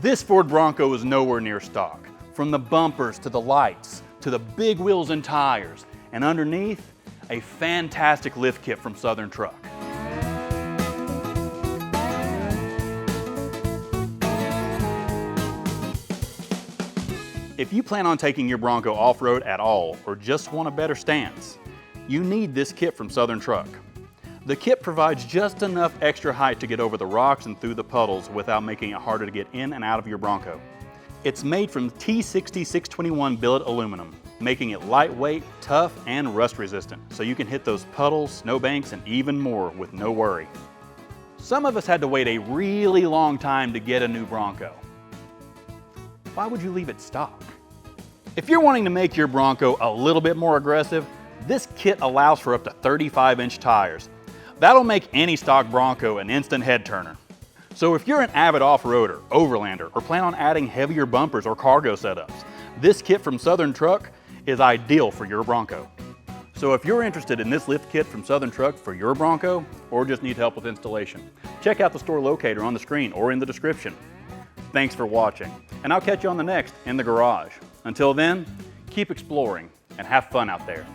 This Ford Bronco is nowhere near stock. From the bumpers to the lights, to the big wheels and tires, and underneath, a fantastic lift kit from Southern Truck. If you plan on taking your Bronco off-road at all, or just want a better stance, you need this kit from Southern Truck. The kit provides just enough extra height to get over the rocks and through the puddles without making it harder to get in and out of your Bronco. It's made from T60-621 billet aluminum, making it lightweight, tough, and rust resistant, so you can hit those puddles, snowbanks, and even more with no worry. Some of us had to wait a really long time to get a new Bronco. Why would you leave it stock? If you're wanting to make your Bronco a little bit more aggressive, this kit allows for up to 35-inch tires. That'll make any stock Bronco an instant head turner. So if you're an avid off-roader, overlander, or plan on adding heavier bumpers or cargo setups, this kit from Southern Truck is ideal for your Bronco. So if you're interested in this lift kit from Southern Truck for your Bronco, or just need help with installation, check out the store locator on the screen or in the description. Thanks for watching, and I'll catch you on the next In the Garage. Until then, keep exploring and have fun out there.